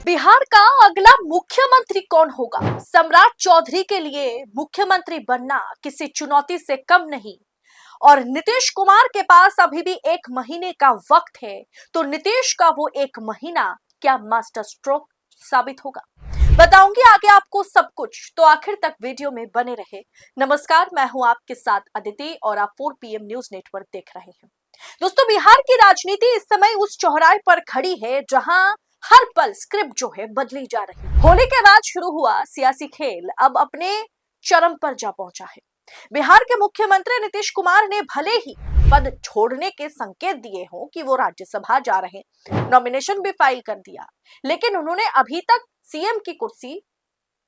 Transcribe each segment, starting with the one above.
बिहार का अगला मुख्यमंत्री कौन होगा? सम्राट चौधरी के लिए मुख्यमंत्री बनना किसी चुनौती से कम नहीं। और नीतीश कुमार के पास अभी भी 1 महीने का वक्त है, तो नीतीश का वो 1 महीना क्या मास्टर स्ट्रोक साबित होगा? बताऊंगी आगे आपको सब कुछ, तो आखिर तक वीडियो में बने रहे। नमस्कार, मैं हूं आपके साथ अदिति और आप 4 PM न्यूज नेटवर्क देख रहे हैं। दोस्तों, बिहार की राजनीति इस समय उस चौराहे पर खड़ी है जहां हर पल स्क्रिप्ट जो है बदली जा रही है। होली के बाद शुरू हुआ सियासी खेल अब अपने चरम पर जा पहुंचा है। बिहार के मुख्यमंत्री नीतीश कुमार ने भले ही पद छोड़ने के संकेत दिए हों कि वो राज्यसभा जा रहे हैं, नॉमिनेशन भी फाइल कर दिया, लेकिन उन्होंने अभी तक सीएम की कुर्सी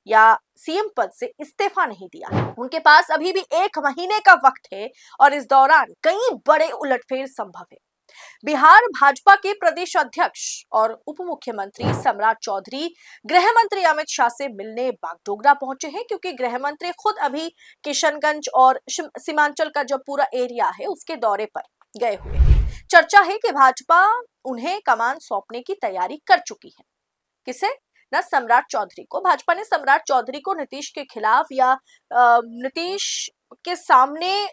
या सीएम पद से इस्तीफा नहीं दिया। उनके पास अभी भी 1 महीने का वक्त है और इस दौरान कई बड़े उलटफेर संभव है। बिहार भाजपा के प्रदेश अध्यक्ष और उप मुख्यमंत्री सम्राट चौधरी गृह मंत्री अमित शाह से मिलने बागडोगरा पहुंचे हैं, क्योंकि गृह मंत्री खुद अभी किशनगंज और सीमांचल का जो पूरा एरिया है उसके दौरे पर गए हुए हैं। चर्चा है कि भाजपा उन्हें कमान सौंपने की तैयारी कर चुकी है। किसे? ना सम्राट चौधरी को। भाजपा ने सम्राट चौधरी को नीतीश के खिलाफ या नीतीश के सामने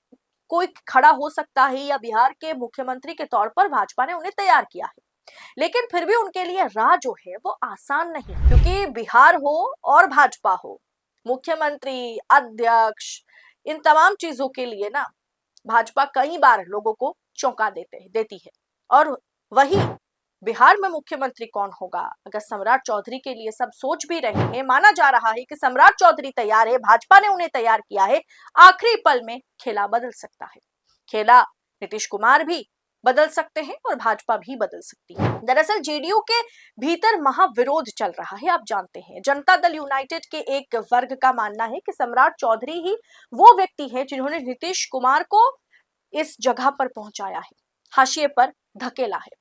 कोई खड़ा हो सकता है या बिहार के मुख्यमंत्री के तौर पर भाजपा ने उन्हें तैयार किया है, लेकिन फिर भी उनके लिए राह जो है वो आसान नहीं, क्योंकि बिहार हो और भाजपा हो, मुख्यमंत्री, अध्यक्ष, इन तमाम चीजों के लिए ना भाजपा कई बार लोगों को चौंका देती है। और वही बिहार में मुख्यमंत्री कौन होगा, अगर सम्राट चौधरी के लिए सब सोच भी रहे हैं, माना जा रहा है कि सम्राट चौधरी तैयार है, भाजपा ने उन्हें तैयार किया है, आखिरी पल में खेला बदल सकता है। खेला नीतीश कुमार भी बदल सकते हैं और भाजपा भी बदल सकती है। दरअसल जेडीयू के भीतर महाविरोध चल रहा है। आप जानते हैं, जनता दल यूनाइटेड के एक वर्ग का मानना है कि सम्राट चौधरी ही वो व्यक्ति है जिन्होंने नीतीश कुमार को इस जगह पर पहुंचाया है, हाशिए पर धकेला है।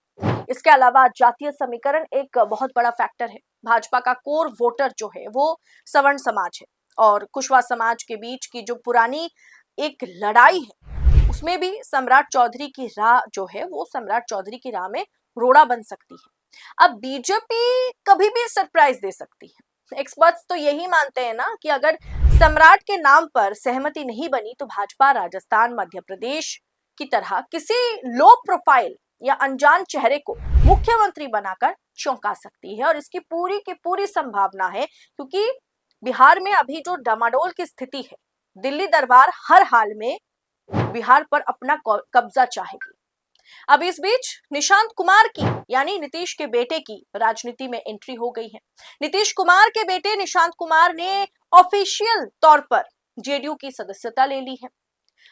इसके अलावा जातीय समीकरण एक बहुत बड़ा फैक्टर है। भाजपा का कोर वोटर जो है वो सवर्ण समाज है और कुशवाहा समाज के बीच की जो पुरानी एक लड़ाई है, उसमें भी सम्राट चौधरी की राह जो है वो सम्राट चौधरी की राह में रोड़ा बन सकती है। अब बीजेपी कभी भी सरप्राइज दे सकती है। एक्सपर्ट्स तो यही मानते हैं ना कि अगर सम्राट के नाम पर सहमति नहीं बनी तो भाजपा राजस्थान, मध्य प्रदेश की तरह किसी लो प्रोफाइल या अनजान चेहरे को मुख्यमंत्री बनाकर चौंका सकती है। और इसकी पूरी की पूरी संभावना है, क्योंकि बिहार में अभी जो डामाडोल की स्थिति है, दिल्ली दरबार हर हाल में बिहार पर अपना कब्जा चाहेगी। अब इस बीच निशांत कुमार की यानी नीतीश के बेटे की राजनीति में एंट्री हो गई है। नीतीश कुमार के बेटे निशांत कुमार ने ऑफिशियल तौर पर जेडीयू की सदस्यता ले ली है।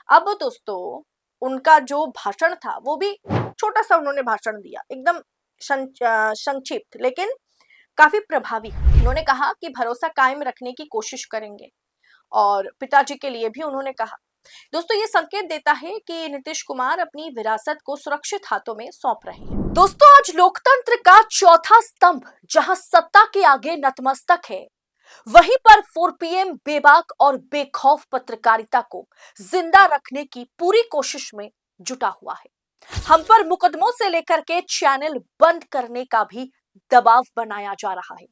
अब दोस्तों, उनका जो भाषण था वो भी छोटा सा उन्होंने भाषण दिया, एकदम संक्षिप्त लेकिन काफी प्रभावी। उन्होंने कहा कि भरोसा कायम रखने की कोशिश करेंगे और पिताजी के लिए भी उन्होंने कहा। दोस्तों, ये संकेत देता है कि नीतीश कुमार अपनी विरासत को सुरक्षित हाथों में सौंप रहे हैं। दोस्तों, आज लोकतंत्र का चौथा स्तंभ जहां सत्ता के आगे नतमस्तक है, वहीं पर 4 PM बेबाक और बेखौफ पत्रकारिता को जिंदा रखने की पूरी कोशिश में जुटा हुआ है। हम पर मुकदमों से लेकर के चैनल बंद करने का भी दबाव बनाया जा रहा है,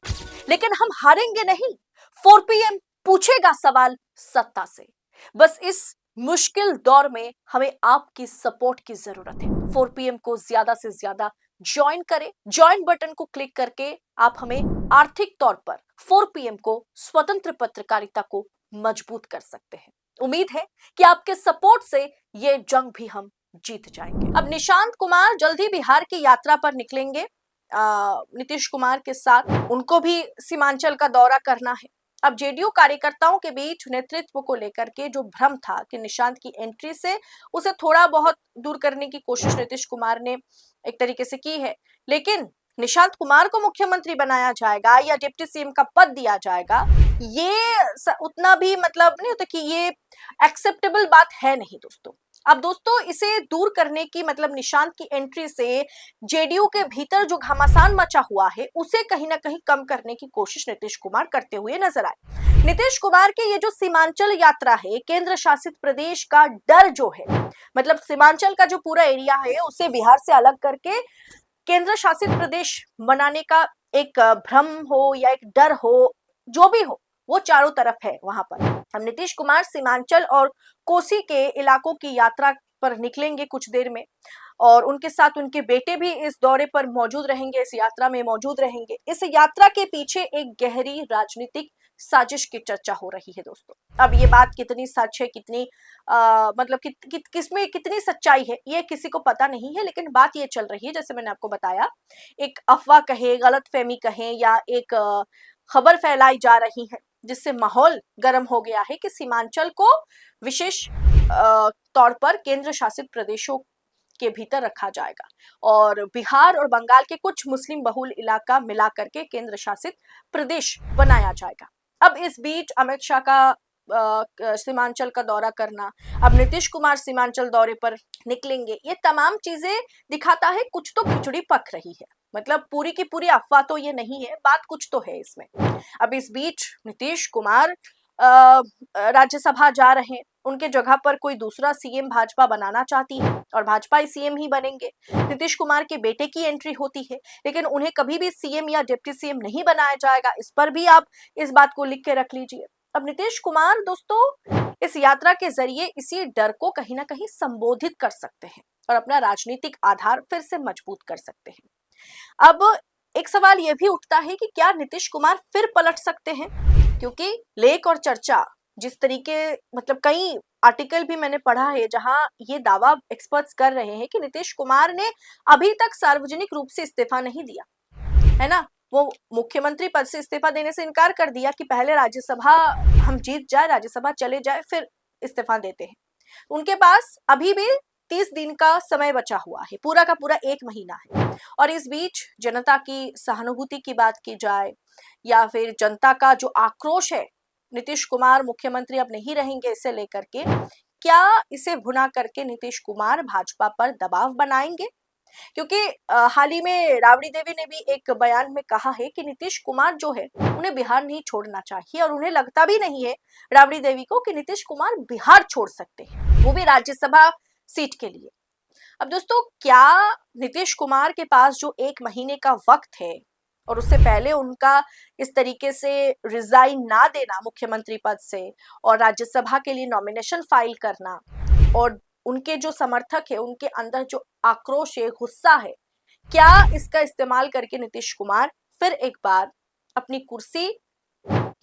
लेकिन हम हारेंगे नहीं। 4 PM पूछेगा सवाल सत्ता से। बस इस मुश्किल दौर में हमें आपकी सपोर्ट की जरूरत है। 4 PM को ज्यादा से ज्यादा ज्वाइन करें। ज्वाइन बटन को क्लिक करके आप हमें आर्थिक तौर पर 4 PM को स्वतंत्र पत्रकारिता को मजबूत कर सकते हैं। उम्मीद है कि आपके सपोर्ट से ये जंग भी हम जीत जाएंगे। अब निशांत कुमार जल्द ही बिहार की यात्रा पर निकलेंगे नीतीश कुमार के साथ। उनको भी सीमांचल का दौरा करना है। अब जेडीयू कार्यकर्ताओं के बीच नेतृत्व को लेकर के जो भ्रम था कि निशांत की एंट्री से उसे थोड़ा बहुत दूर करने की कोशिश नीतीश कुमार ने एक तरीके से की है, लेकिन निशांत कुमार को मुख्यमंत्री बनाया जाएगा या डिप्टी सीएम का पद दिया जाएगा, ये उतना भी मतलब नहीं होता कि ये एक्सेप्टेबल बात है नहीं दोस्तों। अब दोस्तों, इसे दूर करने की मतलब निशांत की एंट्री से जेडीयू के भीतर जो घमासान मचा हुआ है उसे कहीं ना कहीं कम करने की कोशिश नीतीश कुमार करते हुए नजर आए। नीतीश कुमार के ये जो सीमांचल यात्रा है, केंद्र शासित प्रदेश का डर जो है, मतलब सीमांचल का जो पूरा एरिया है उसे बिहार से अलग करके केंद्र शासित प्रदेश बनाने का एक भ्रम हो या एक डर हो, जो भी हो, वो चारों तरफ है वहां पर। अब नीतीश कुमार सीमांचल और कोसी के इलाकों की यात्रा पर निकलेंगे कुछ देर में, और उनके साथ उनके बेटे भी इस दौरे पर मौजूद रहेंगे, इस यात्रा में मौजूद रहेंगे। इस यात्रा के पीछे एक गहरी राजनीतिक साजिश की चर्चा हो रही है दोस्तों। अब ये बात कितनी सच है, कितनी मतलब किसमें कितनी सच्चाई है, ये किसी को पता नहीं है, लेकिन बात ये चल रही है, जैसे मैंने आपको बताया, एक अफवाह कहे, गलतफहमी कहे, या एक खबर फैलाई जा रही है, जिससे माहौल गर्म हो गया है कि सीमांचल को विशेष तौर पर केंद्र शासित प्रदेशों के भीतर रखा जाएगा, और बिहार और बंगाल के कुछ मुस्लिम बहुल इलाका मिलाकर के केंद्र शासित प्रदेश बनाया जाएगा। अब इस बीच अमित शाह का सीमांचल का दौरा करना, अब नीतीश कुमार सीमांचल दौरे पर निकलेंगे, ये तमाम चीजें दिखाता है कुछ तो खिचड़ी पक रही है। मतलब पूरी की पूरी अफवाह तो ये नहीं है, बात कुछ तो है इसमें। अब इस बीच नीतीश कुमार राज्यसभा जा रहे हैं, उनके जगह पर कोई दूसरा सीएम भाजपा बनाना चाहती है और भाजपा ही सीएम ही बनेंगे। नीतीश कुमार के बेटे की एंट्री होती है, लेकिन उन्हें कभी भी सीएम या डिप्टी सीएम नहीं बनाया जाएगा। इस पर भी आप इस बात को लिख के रख लीजिए। अब नीतीश कुमार दोस्तों इस यात्रा के जरिए इसी डर को कहीं ना कहीं संबोधित कर सकते हैं और अपना राजनीतिक आधार फिर से मजबूत कर सकते हैं। अब एक सवाल यह भी उठता है कि क्या नीतीश कुमार फिर पलट सकते हैं, क्योंकि लेख और चर्चा जिस तरीके, मतलब कई आर्टिकल भी मैंने पढ़ा है जहां ये दावा एक्सपर्ट्स कर रहे हैं कि नीतीश कुमार ने अभी तक सार्वजनिक रूप से इस्तीफा नहीं दिया है ना। वो मुख्यमंत्री पद से इस्तीफा देने से इनकार कर दिया कि पहले राज्यसभा हम जीत जाए, राज्यसभा चले जाए, फिर इस्तीफा देते हैं। उनके पास अभी भी 30 दिन का समय बचा हुआ है, पूरा का पूरा 1 महीना है। और इस बीच जनता की सहानुभूति की बात की जाए या फिर जनता का जो आक्रोश है, नीतीश कुमार मुख्यमंत्री अब नहीं रहेंगे इसे लेकर के, क्या इसे भुना करके नीतीश कुमार भाजपा पर दबाव बनाएंगे? क्योंकि हाल ही में राबड़ी देवी ने भी एक बयान में कहा है कि नीतीश कुमार जो है उन्हें बिहार नहीं छोड़ना चाहिए, और उन्हें लगता भी नहीं है राबड़ी देवी को कि नीतीश कुमार बिहार छोड़ सकते हैं, वो भी राज्यसभा सीट के लिए। अब दोस्तों, क्या नीतीश कुमार के पास जो 1 महीने का वक्त है और उससे पहले उनका इस तरीके से रिजाइन ना देना मुख्यमंत्री पद से और राज्यसभा के लिए नॉमिनेशन फाइल करना, और उनके जो समर्थक है उनके अंदर जो आक्रोश है, गुस्सा है, क्या इसका इस्तेमाल करके नीतीश कुमार फिर एक बार अपनी कुर्सी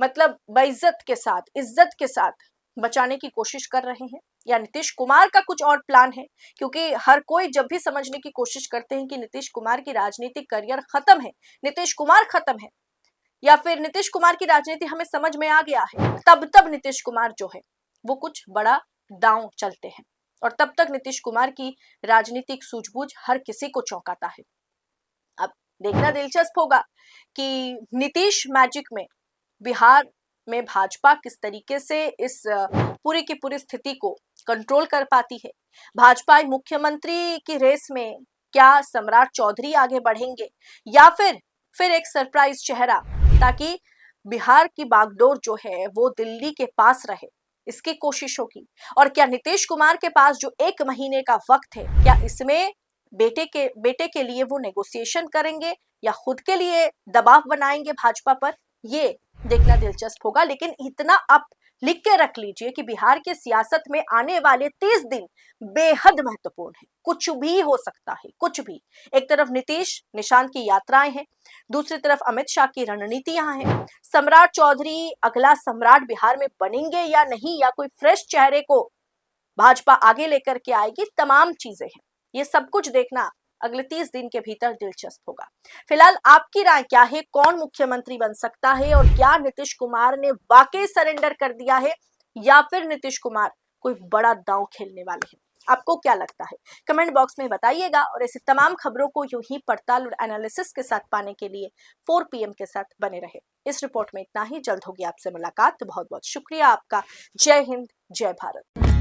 मतलब बेइज्जत के साथ, इज्जत के साथ बचाने की कोशिश कर रहे हैं, या नीतीश कुमार का कुछ और प्लान है? क्योंकि हर कोई जब भी समझने की कोशिश करते हैं कि नीतीश कुमार की राजनीतिक करियर खत्म है, नीतीश कुमार खत्म है, या फिर नीतीश कुमार की राजनीति हमें समझ में आ गया है, तब नीतीश कुमार जो है वो कुछ बड़ा दांव चलते हैं, और तब तक नीतीश कुमार की राजनीतिक सूझबूझ हर किसी को चौंकाता है। अब देखना दिलचस्प होगा कि नीतीश मैजिक में बिहार में भाजपा किस तरीके से इस पूरी की पूरी स्थिति को कंट्रोल कर पाती है। भाजपा मुख्यमंत्री की रेस में क्या सम्राट चौधरी आगे बढ़ेंगे, या फिर एक सरप्राइज चेहरा, ताकि बिहार की बागडोर जो है वो दिल्ली के पास रहे, इसकी कोशिश होगी। और क्या नीतीश कुमार के पास जो 1 महीने का वक्त है, क्या इसमें बेटे के लिए वो नेगोशिएशन करेंगे या खुद के लिए दबाव बनाएंगे भाजपा पर, ये देखना दिलचस्प होगा। लेकिन इतना आप लिख के रख लीजिए कि बिहार के सियासत में आने वाले 30 दिन बेहद महत्वपूर्ण है, कुछ भी हो सकता है, कुछ भी। एक तरफ नीतीश निशांत की यात्राएं हैं, दूसरी तरफ अमित शाह की रणनीतियां हैं, सम्राट चौधरी अगला सम्राट बिहार में बनेंगे या नहीं, या कोई फ्रेश चेहरे को भाजपा आगे लेकर के आएगी, तमाम चीजें हैं। ये सब कुछ देखना अगले 30 दिन के भीतर दिलचस्प होगा। फिलहाल आपकी राय क्या है, कौन मुख्यमंत्री बन सकता है, और क्या नीतीश कुमार ने वाकई सरेंडर कर दिया है, या फिर नीतीश कुमार कोई बड़ा दांव खेलने वाले हैं? आपको क्या लगता है, कमेंट बॉक्स में बताइएगा। और ऐसी तमाम खबरों को यूं ही पड़ताल और एनालिसिस के साथ पाने के लिए 4 PM के साथ बने रहे। इस रिपोर्ट में इतना ही, जल्द होगी आपसे मुलाकात। बहुत बहुत शुक्रिया आपका। जय हिंद, जय भारत।